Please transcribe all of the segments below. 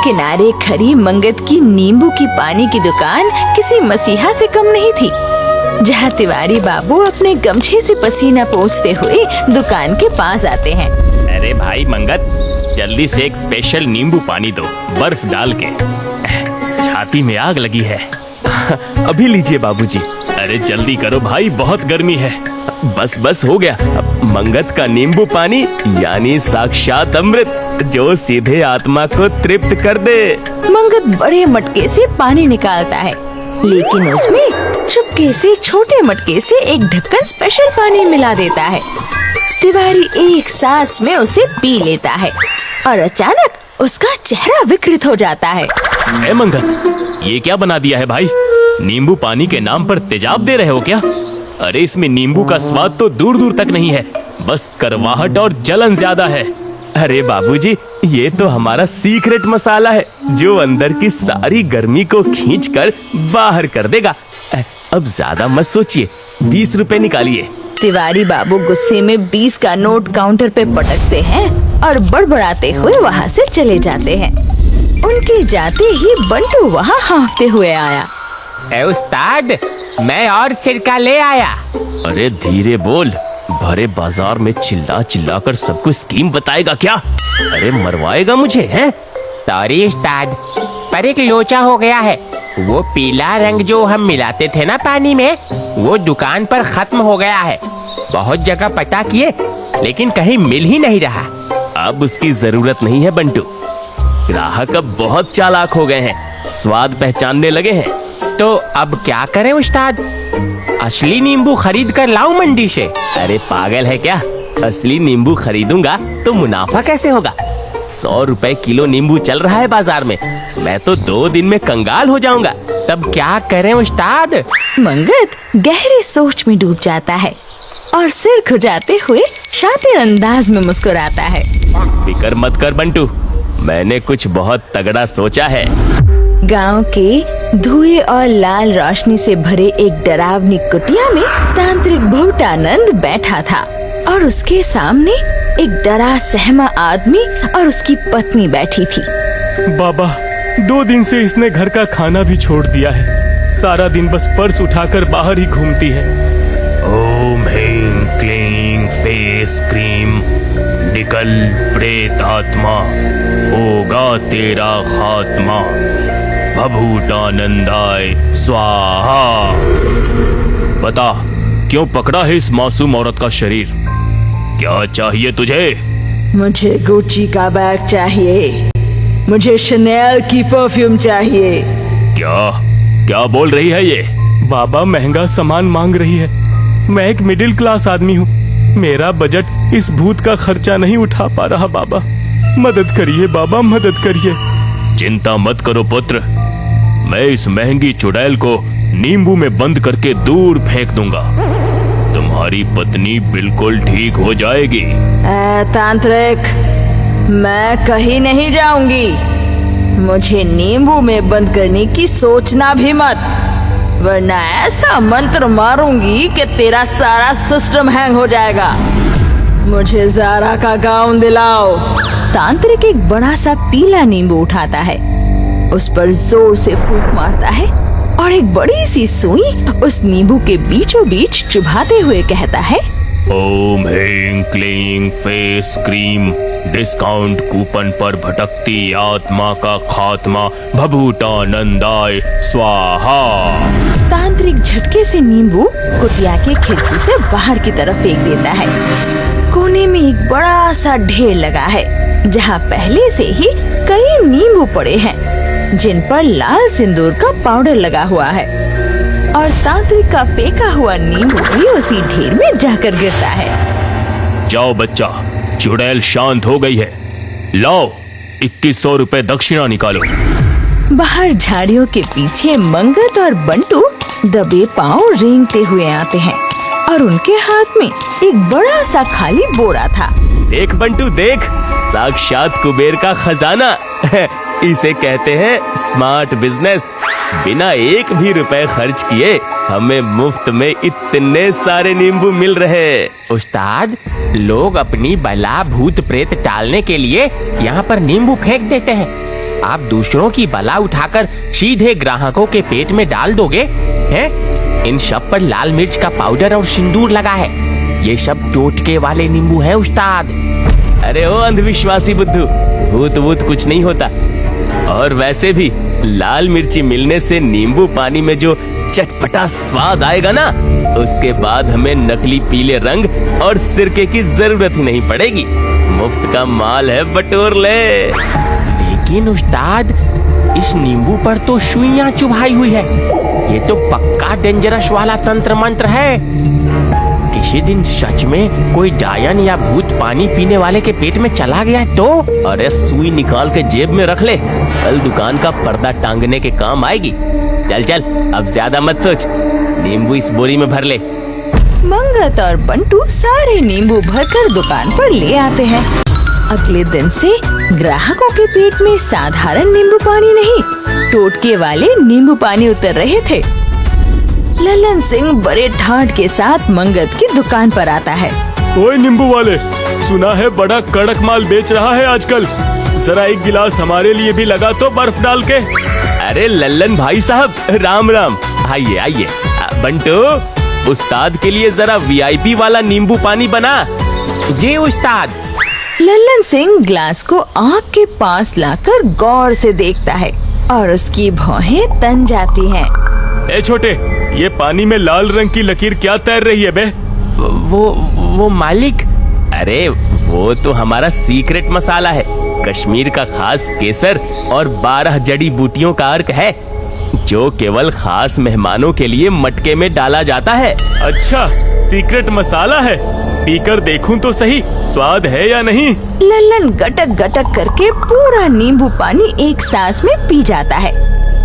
किनारे खड़ी मंगत की नींबू की पानी की दुकान किसी मसीहा से कम नहीं थी, जहाँ तिवारी बाबू अपने गमछे से पसीना पोंछते हुए दुकान के पास आते हैं। अरे भाई मंगत, जल्दी से एक स्पेशल नींबू पानी दो, बर्फ डाल के। छाती में आग लगी है। अभी लीजिए बाबूजी। अरे जल्दी करो भाई, बहुत गर्मी है। बस बस हो गया। मंगत का नींबू पानी यानी साक्षात अमृत, जो सीधे आत्मा को तृप्त कर दे। मंगत बड़े मटके से पानी निकालता है, लेकिन उसमें चुपके से छोटे मटके से एक ढक्कन स्पेशल पानी मिला देता है। तिवारी एक सांस में उसे पी लेता है और अचानक उसका चेहरा विकृत हो जाता है। ए मंगत, ये क्या बना दिया है भाई? नींबू पानी के नाम पर तेजाब दे रहे हो क्या? अरे इसमें नींबू का स्वाद तो दूर दूर तक नहीं है, बस करवाहट और जलन ज्यादा है। अरे बाबूजी, ये तो हमारा सीक्रेट मसाला है, जो अंदर की सारी गर्मी को खींचकर बाहर कर देगा। अब ज्यादा मत सोचिए, 20 रुपए निकालिए। तिवारी बाबू गुस्से में 20 का नोट काउंटर पे पटकते हैं और बड़बड़ाते हुए वहाँ से चले जाते हैं। उनके जाते ही बंटू वहाँ हाँफते हुए आया। ए उस्ताद, मैं और सिरका ले आया। अरे धीरे बोल, भरे बाजार में चिल्ला चिल्ला कर सबको स्कीम बताएगा क्या? अरे मरवाएगा मुझे, हैं? सॉरी उस्ताद, पर एक लोचा हो गया है। वो पीला रंग जो हम मिलाते थे ना पानी में, वो दुकान पर खत्म हो गया है। बहुत जगह पता किए, लेकिन कहीं मिल ही नहीं रहा। अब उसकी जरूरत नहीं है बंटू, ग्राहक अब बहुत चालाक हो गए हैं, स्वाद पहचानने लगे हैं। तो अब क्या करें उस्ताद? असली नींबू खरीद कर लाऊं मंडी से? अरे पागल है क्या? असली नींबू खरीदूंगा तो मुनाफा कैसे होगा? 100 रुपए किलो नींबू चल रहा है बाजार में, मैं तो 2 दिन में कंगाल हो जाऊंगा। तब क्या करें उस्ताद? मंगत गहरी सोच में डूब जाता है और सिर खुजाते हुए शातिर अंदाज में मुस्कुराता है। फिकर मत कर बंटू, मैंने कुछ बहुत तगड़ा सोचा है। गांव के धुएं और लाल रोशनी से भरे एक डरावनी कुटिया में तांत्रिक भूटानंद बैठा था और उसके सामने एक डरा सहमा आदमी और उसकी पत्नी बैठी थी। बाबा, 2 दिन से इसने घर का खाना भी छोड़ दिया है। सारा दिन बस पर्स उठाकर बाहर ही घूमती है। ओम ह्रीं क्लीं फेस क्रीम, निकल प्रेत आत्मा, होगा तेरा खात्मा, भभूटानंदाय स्वाहा। बता, क्यों पकड़ा है इस मासूम औरत का शरीर? क्या चाहिए तुझे? मुझे गुच्ची का बैग चाहिए, मुझे शनेल की परफ्यूम चाहिए। क्या क्या बोल रही है ये? बाबा महंगा सामान मांग रही है। मैं एक मिडिल क्लास आदमी हूँ, मेरा बजट इस भूत का खर्चा नहीं उठा पा रहा। बाबा मदद करिए, बाबा मदद करिए। चिंता मत करो पुत्र, मैं इस महंगी चुड़ैल को नींबू में बंद करके दूर फेंक दूंगा। तुम्हारी पत्नी बिल्कुल ठीक हो जाएगी। तांत्रिक, मैं कहीं नहीं जाऊंगी। मुझे नींबू में बंद करने की सोचना भी मत, वरना ऐसा मंत्र मारूंगी कि तेरा सारा सिस्टम हैंग हो जाएगा। मुझे ज़ारा का गाउन दिलाओ। तांत्रिक एक बड़ा सा पीला नींबू उठाता है, उस पर जोर से फूंक मारता है और एक बड़ी सी सुई उस नींबू के बीचों बीच चुभाते हुए कहता है, ओम ह्रीं क्लीं फेस क्रीम, डिस्काउंट कूपन पर भटकती आत्मा का खात्मा, भभूटानंदाय स्वाहा। तांत्रिक झटके से नींबू कुटिया के खिड़की से बाहर की तरफ फेंक देता है। कोने में एक बड़ा सा ढेर लगा है, जहाँ पहले से ही कई नींबू पड़े हैं, जिन पर लाल सिंदूर का पाउडर लगा हुआ है, और तांत्रिक का फेंका हुआ नींबू भी उसी ढेर में जाकर गिरता है। जाओ बच्चा, चुड़ैल शांत हो गई है, लाओ 2100 रुपए दक्षिणा निकालो। बाहर झाड़ियों के पीछे मंगत और बंटू दबे पांव रेंगते हुए आते हैं और उनके हाथ में एक बड़ा सा खाली बोरा था। देख बंटू देख, साक्षात कुबेर का खजाना। इसे कहते हैं स्मार्ट बिजनेस। बिना एक भी रुपए खर्च किए हमें मुफ्त में इतने सारे नींबू मिल रहे। उस्ताद, लोग अपनी बला भूत प्रेत टालने के लिए यहाँ पर नींबू फेंक देते हैं। आप दूसरों की बला उठाकर सीधे ग्राहकों के पेट में डाल दोगे हैं? इन सब पर लाल मिर्च का पाउडर और सिंदूर लगा है। ये सब टोटके वाले नींबू है उस्ताद। अरे ओ अंधविश्वासी बुद्धू, भूत वूत कुछ नहीं होता। और वैसे भी लाल मिर्ची मिलने से नींबू पानी में जो चटपटा स्वाद आएगा ना, उसके बाद हमें नकली पीले रंग और सिरके की जरूरत ही नहीं पड़ेगी। मुफ्त का माल है, बटोर ले। लेकिन उस्ताद, इस नींबू पर तो सुइयां चुभाई हुई है। ये तो पक्का डेंजरस वाला तंत्र मंत्र है। किसी दिन सच में कोई डायन या भूत पानी पीने वाले के पेट में चला गया तो? अरे सुई निकाल के जेब में रख ले, कल दुकान का पर्दा टांगने के काम आएगी। चल चल, अब ज्यादा मत सोच, नींबू इस बोरी में भर ले। मंगत और बंटू सारे नींबू भरकर दुकान पर ले आते हैं। अगले दिन से ग्राहकों के पेट में साधारण नींबू पानी नहीं, टोटके वाले नींबू पानी उतर रहे थे। ललन सिंह बड़े ठाठ के साथ मंगत की दुकान पर आता है। ओए नींबू वाले, सुना है बड़ा कड़क माल बेच रहा है आजकल। जरा एक गिलास हमारे लिए भी लगा तो बर्फ डाल के। अरे लल्लन भाई साहब, राम राम। आइए आइए। बंटू, उस्ताद के लिए जरा वीआईपी वाला नींबू पानी बना। जी उस्ताद। ललन सिंह ग्लास को आँख के पास लाकर गौर से देखता है और उसकी भौहें तन जाती हैं। ए छोटे, ये पानी में लाल रंग की लकीर क्या तैर रही है बे? वो मालिक। अरे वो तो हमारा सीक्रेट मसाला है, कश्मीर का खास केसर और 12 जड़ी बूटियों का अर्क है, जो केवल खास मेहमानों के लिए मटके में डाला जाता है। अच्छा, सीक्रेट मसाला है। पीकर देखूं तो सही, स्वाद है या नहीं। ललन गटक गटक करके पूरा नींबू पानी एक सांस में पी जाता है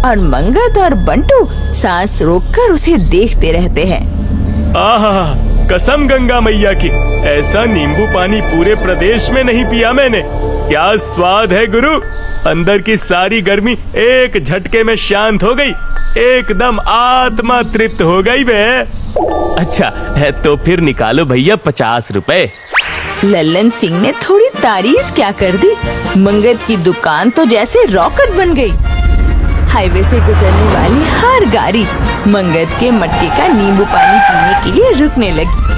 और मंगत और बंटू सांस रोककर उसे देखते रहते हैं। आहा, कसम गंगा मैया की, ऐसा नींबू पानी पूरे प्रदेश में नहीं पिया मैंने। क्या स्वाद है गुरु, अंदर की सारी गर्मी एक झटके में शांत हो गई, एकदम आत्मा तृप्त हो गई बे। अच्छा है तो फिर निकालो भैया 50 रुपए। ललन सिंह ने थोड़ी तारीफ क्या कर दी, मंगत की दुकान तो जैसे रॉकेट बन गई। हाईवे से गुजरने वाली हर गाड़ी मंगत के मटके का नींबू पानी पीने के लिए रुकने लगी।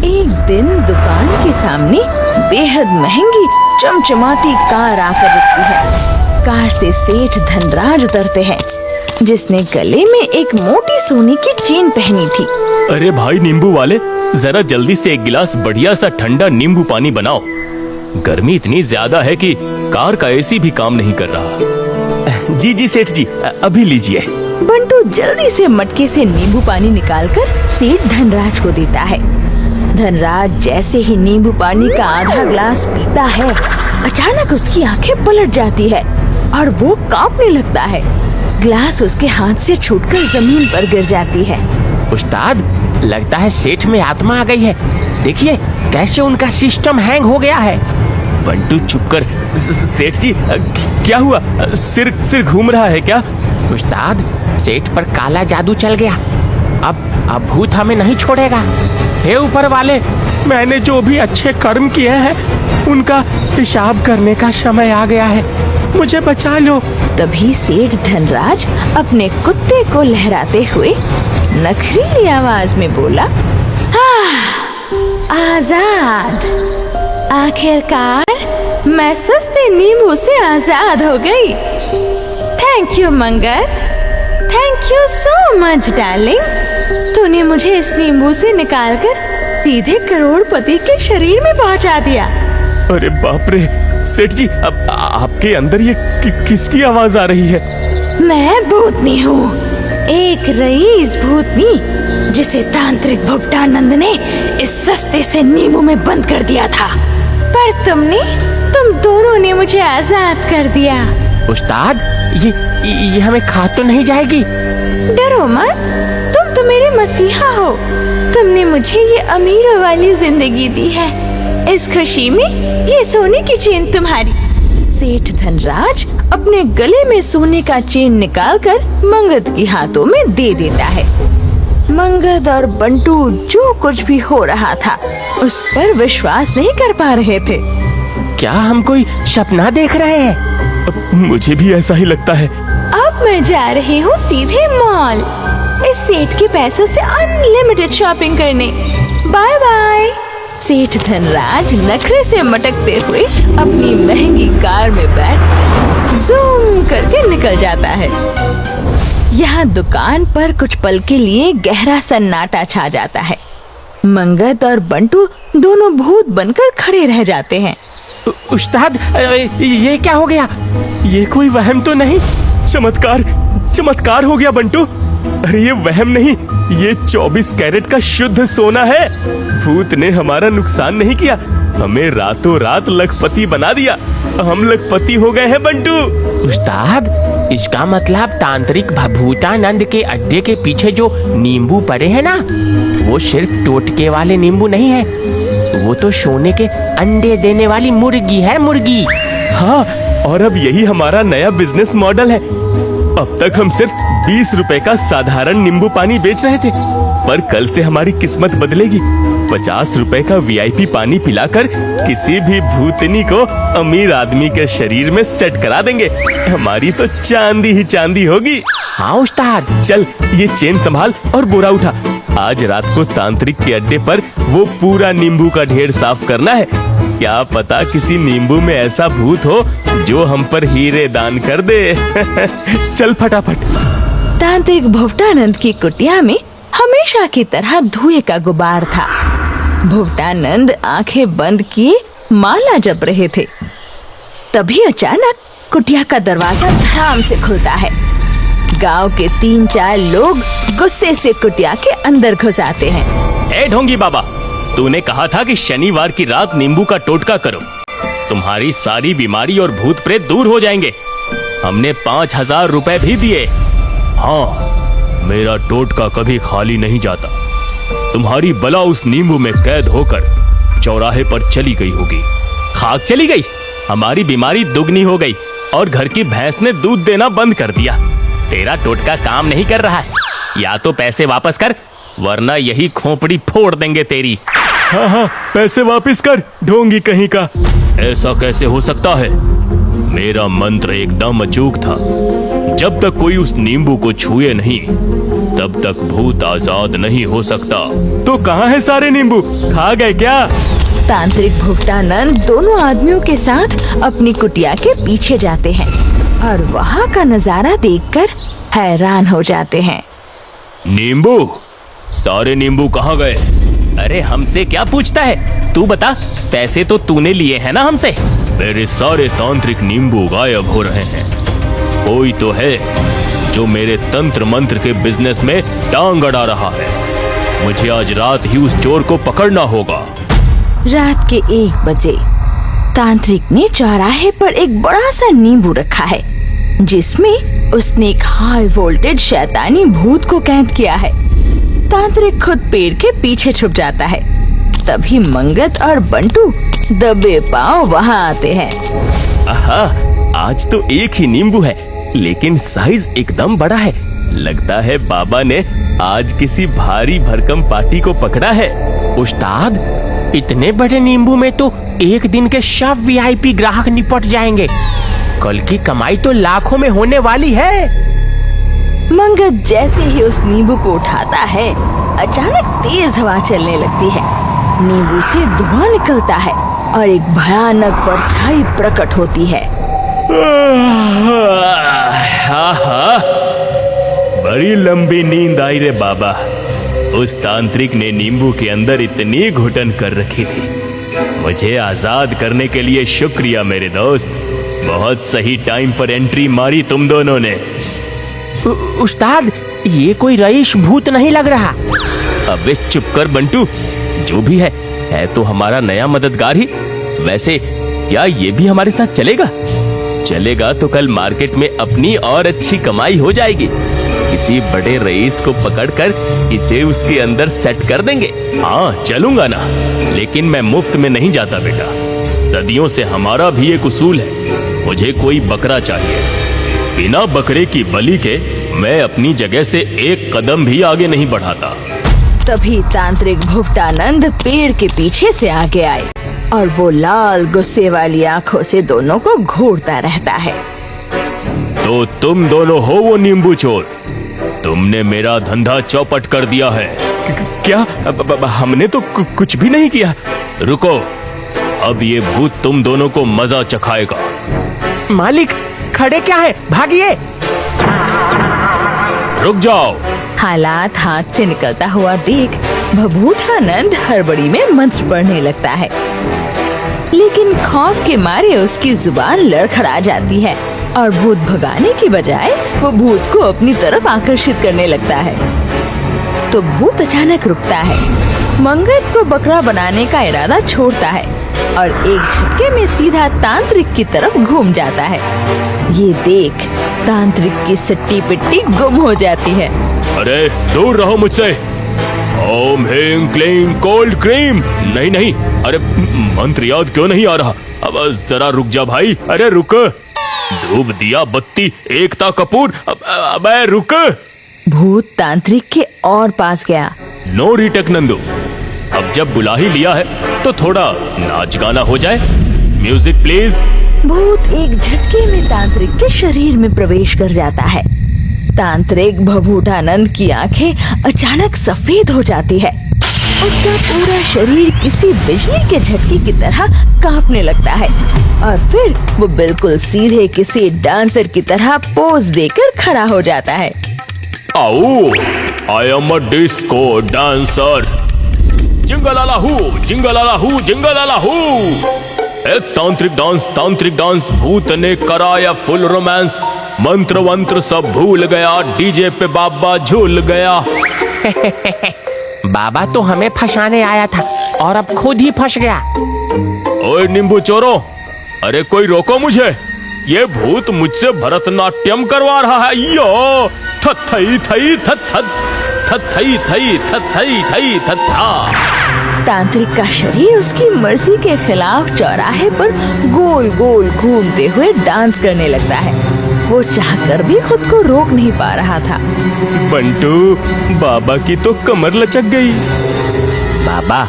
एक दिन दुकान के सामने बेहद महंगी चमचमाती कार आकर रुकती है। कार से सेठ धनराज उतरते हैं, जिसने गले में एक मोटी सोने की चेन पहनी थी। अरे भाई नींबू वाले, जरा जल्दी से एक गिलास बढ़िया सा ठंडा नींबू पानी बनाओ। गर्मी इतनी ज्यादा है कि कार का एसी भी काम नहीं कर रहा। जी जी सेठ जी, अभी लीजिए। बंटू जल्दी से मटके से नींबू पानी निकालकर सेठ धनराज को देता है। धनराज जैसे ही नींबू पानी का आधा ग्लास पीता है, अचानक उसकी आंखें पलट जाती है और वो कांपने लगता है। ग्लास उसके हाथ से छूटकर जमीन पर गिर जाती है। उस्ताद, लगता है सेठ में आत्मा आ गई है। देखिए कैसे उनका सिस्टम हैंग हो गया है। बंटू चुप कर। सेठ जी, क्या हुआ? सिर घूम रहा है क्या? उस्ताद, सेठ पर काला जादू चल गया। अब भूत हमें नहीं छोड़ेगा। हे ऊपर वाले, मैंने जो भी अच्छे कर्म किए हैं उनका हिसाब करने का समय आ गया है, मुझे बचा लो। तभी सेठ धनराज अपने कुत्ते को लहराते हुए नखरीली आवाज में बोला, आजाद। आखिरकार मैं सस्ते नींबू से आजाद हो गई। Thank you Mangat, thank you so much darling. तूने मुझे इस नींबू से निकालकर सीधे करोड़पति के शरीर में पहुंचा दिया। अरे बाप रे सेठ जी, अब आपके अंदर ये किसकी आवाज आ रही है? मैं भूतनी हूँ, एक रईस भूतनी, जिसे तांत्रिक भुपटानंद ने इस सस्ते से नींबू में बंद कर दिया था, पर तुम दोनों ने मुझे आजाद कर दिया। उस्ताद, ये हमें खा तो नहीं जाएगी? डरो मत, तुम तो मेरे मसीहा हो। तुमने मुझे ये अमीरों वाली जिंदगी दी है, इस खुशी में ये सोने की चेन तुम्हारी। सेठ धनराज अपने गले में सोने का चेन निकालकर मंगत के हाथों में दे देता है। मंगत और बंटू जो कुछ भी हो रहा था उस पर विश्वास नहीं कर पा रहे थे। क्या हम कोई सपना देख रहे हैं? मुझे भी ऐसा ही लगता है। अब मैं जा रही हूँ सीधे मॉल, इस सेठ के पैसों से अनलिमिटेड शॉपिंग करने। Bye bye. सेठ धनराज नखरे से मटकते हुए अपनी महंगी कार में बैठ ज़ूम करके निकल जाता है। यहाँ दुकान पर कुछ पल के लिए गहरा सन्नाटा छा जाता है। मंगत और बंटू दोनों भूत बनकर खड़े रह जाते हैं। उस्ताद, ये क्या हो गया? ये कोई वहम तो नहीं? चमत्कार, चमत्कार हो गया बंटू। अरे ये वहम नहीं, ये 24 कैरेट का शुद्ध सोना है। भूत ने हमारा नुकसान नहीं किया, हमें रातों रात लखपति बना दिया। हम लखपति हो गए हैं बंटू। उस्ताद, इसका मतलब तांत्रिक भभूतानंद के अड्डे के पीछे जो नींबू पड़े हैं ना, वो सिर्फ टोटके वाले नींबू नहीं है, वो तो सोने के अंडे देने वाली मुर्गी है, मुर्गी। हाँ, और अब यही हमारा नया बिजनेस मॉडल है। अब तक हम सिर्फ 20 रुपए का साधारण नींबू पानी बेच रहे थे, पर कल से हमारी किस्मत बदलेगी। 50 रुपए का VIP पानी पिलाकर किसी भी भूतनी को अमीर आदमी के शरीर में सेट करा देंगे। हमारी तो चांदी ही चांदी होगी। हाँ उस्ताद। चल ये चेन संभाल और बोरा उठा। आज रात को तांत्रिक के अड्डे पर वो पूरा नींबू का ढेर साफ करना है। क्या पता किसी नींबू में ऐसा भूत हो जो हम पर हीरे दान कर दे। चल फटाफट। तांत्रिक भुवटानंद की कुटिया में हमेशा की तरह धुएं का गुबार था। भुवटानंद आंखें बंद किए माला जप रहे थे। तभी अचानक कुटिया का दरवाजा धड़ाम से खुलता है। गांव के 3-4 लोग गुस्से से कुटिया के अंदर घुस आते हैं। ए ढोंगी बाबा, तूने कहा था कि शनिवार की रात नींबू का टोटका करो, तुम्हारी सारी बीमारी और भूत प्रेत दूर हो जाएंगे। हमने 5000 रुपए भी दिए। हाँ, मेरा टोटका कभी खाली नहीं जाता। तुम्हारी बला उस नींबू में कैद होकर चौराहे पर चली गई होगी। खाक चली गई, हमारी बीमारी दुगनी हो गई और घर की भैंस ने दूध देना बंद कर दिया। तेरा टोटका काम नहीं कर रहा है, या तो पैसे वापस कर, वरना यही खोपड़ी फोड़ देंगे तेरी। हाँ, पैसे वापस कर, ढोंगी कहीं का। ऐसा कैसे हो सकता है? मेरा मंत्र एकदम अचूक था। जब तक कोई उस नींबू को छुए नहीं, तब तक भूत आजाद नहीं हो सकता। तो कहाँ है सारे नींबू? खा गए क्या? तांत्रिक भुवटानंद दोनों आदमियों के साथ अपनी कुटिया के पीछे जाते हैं और वहाँ का नजारा देखकर हैरान हो जाते हैं। नींबू? सारे नींबू कहाँ गए? अरे हमसे क्या पूछता है, तू बता। पैसे तो तूने लिए हैं ना हमसे। मेरे सारे तांत्रिक नींबू गायब हो रहे हैं। कोई तो है जो मेरे तंत्र मंत्र के बिजनेस में टांग अड़ा रहा है। मुझे आज रात ही उस चोर को पकड़ना होगा। रात के 1 बजे तांत्रिक ने चौराहे पर एक बड़ा सा नींबू रखा है, जिसमें उसने एक हाई वोल्टेज शैतानी भूत को कैद किया है। तांत्रिक खुद पेड़ के पीछे छुप जाता है। तभी मंगत और बंटू दबे पांव वहाँ आते हैं। आहा, आज तो एक ही नींबू है, लेकिन साइज एकदम बड़ा है। लगता है बाबा ने आज किसी भारी भरकम पार्टी को पकड़ा है। उस्ताद, इतने बड़े नींबू में तो एक दिन के सब VIP ग्राहक निपट जाएंगे। कल की कमाई तो लाखों में होने वाली है। मंगत जैसे ही उस नींबू को उठाता है, अचानक तेज हवा चलने लगती है। नींबू से धुआं निकलता है और एक भयानक परछाई प्रकट होती है। बड़ी लंबी नींद आई रे बाबा। उस तांत्रिक ने नींबू के अंदर इतनी घुटन कर रखी थी। मुझे आजाद करने के लिए शुक्रिया मेरे दोस्त। बहुत सही टाइम पर एंट्री मारी तुम दोनों ने। उस्ताद, ये कोई रईस भूत नहीं लग रहा। अबे चुप कर बंटू, जो भी है तो हमारा नया मददगार ही। वैसे क्या ये भी हमारे साथ चलेगा? चलेगा तो कल मार्केट में अपनी और अच्छी कमाई हो जाएगी। किसी बड़े रईस को पकड़कर इसे उसके अंदर सेट कर देंगे। हाँ चलूंगा ना, लेकिन मैं मुफ्त में नहीं जाता बेटा। सदियों से हमारा भी एक उसूल है, मुझे कोई बकरा चाहिए। बिना बकरे की बलि के मैं अपनी जगह से एक कदम भी आगे नहीं बढ़ाता। तभी तांत्रिक भुवटानंद पेड़ के पीछे से आगे आए और वो लाल गुस्से वाली आंखों से दोनों को घूरता रहता है। तो तुम दोनों हो वो नींबू चोर। तुमने मेरा धंधा चौपट कर दिया है। क्या? हमने तो कुछ भी नहीं किया। रुको, अब ये भूत तुम दोनों को मजा चखाएगा। मालिक खड़े क्या है, भागिए। रुक जाओ। हालात हाथ से निकलता हुआ देख भभूठानंद हड़बड़ी में मंत्र पढ़ने लगता है, लेकिन खौफ के मारे उसकी जुबान लड़खड़ा जाती है और भूत भगाने की बजाय वो भूत को अपनी तरफ आकर्षित करने लगता है। तो भूत अचानक रुकता है, मंगत को बकरा बनाने का इरादा छोड़ता है और एक झटके में सीधा तांत्रिक की तरफ घूम जाता है। ये देख तांत्रिक की सट्टी पिट्टी गुम हो जाती है। अरे दूर रहो मुझसे। ओम ह्रीं क्लीं कोल्ड क्रीम। नहीं नहीं, अरे मंत्र याद क्यों नहीं आ रहा? अब जरा रुक जा भाई। अरे रुक। धूप दिया बत्ती एकता कपूर। अबे रुक। भूत तांत्रिक के और पास गया। नो रीटेक नंदू, अब जब बुला ही लिया है तो थोड़ा नाच गाना हो जाए। Music please. भूत एक झटके में तांत्रिक के शरीर में प्रवेश कर जाता है। तांत्रिक भभूठानंद की आंखें अचानक सफेद हो जाती है। उसका पूरा शरीर किसी बिजली के झटके की तरह कांपने लगता है और फिर वो बिल्कुल सीधे किसी डांसर की तरह पोज देकर खड़ा हो जाता है। आओ, I am a disco dancer. जिंगलालाहू जिंगलालाहू जिंगलालाहू। एक तांत्रिक डांस भूत ने कराया फुल रोमांस। मंत्र वंत्र सब भूल गया, डीजे पे बाबा झूल गया। बाबा तो हमें फंसाने आया था और अब खुद ही फंस गया। ओए नींबू चोरो, अरे कोई रोको मुझे। ये भूत मुझसे भरतनाट्यम करवा रहा है। यो थई थई थई थई थई थई थथा। तांत्रिक का शरीर उसकी मर्जी के खिलाफ चौराहे पर गोल गोल घूमते हुए डांस करने लगता है। वो चाहकर भी खुद को रोक नहीं पा रहा था। बंटू, बाबा की तो कमर लचक गई। बाबा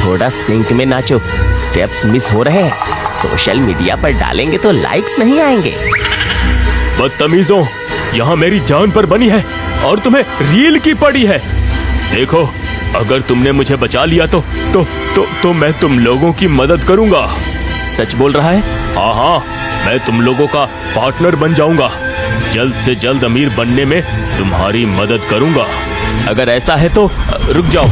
थोड़ा सिंक में नाचो, स्टेप्स मिस हो रहे हैं। सोशल मीडिया पर डालेंगे तो लाइक्स नहीं आएंगे। बदतमीजों, यहाँ मेरी जान पर बनी है और तुम्हें रील की पड़ी है। देखो, अगर तुमने मुझे बचा लिया तो मैं तुम लोगों की मदद करूंगा। सच बोल रहा है? हाँ हाँ, मैं तुम लोगों का पार्टनर बन जाऊंगा। जल्द से जल्द अमीर बनने में तुम्हारी मदद करूंगा। अगर ऐसा है तो रुक जाओ।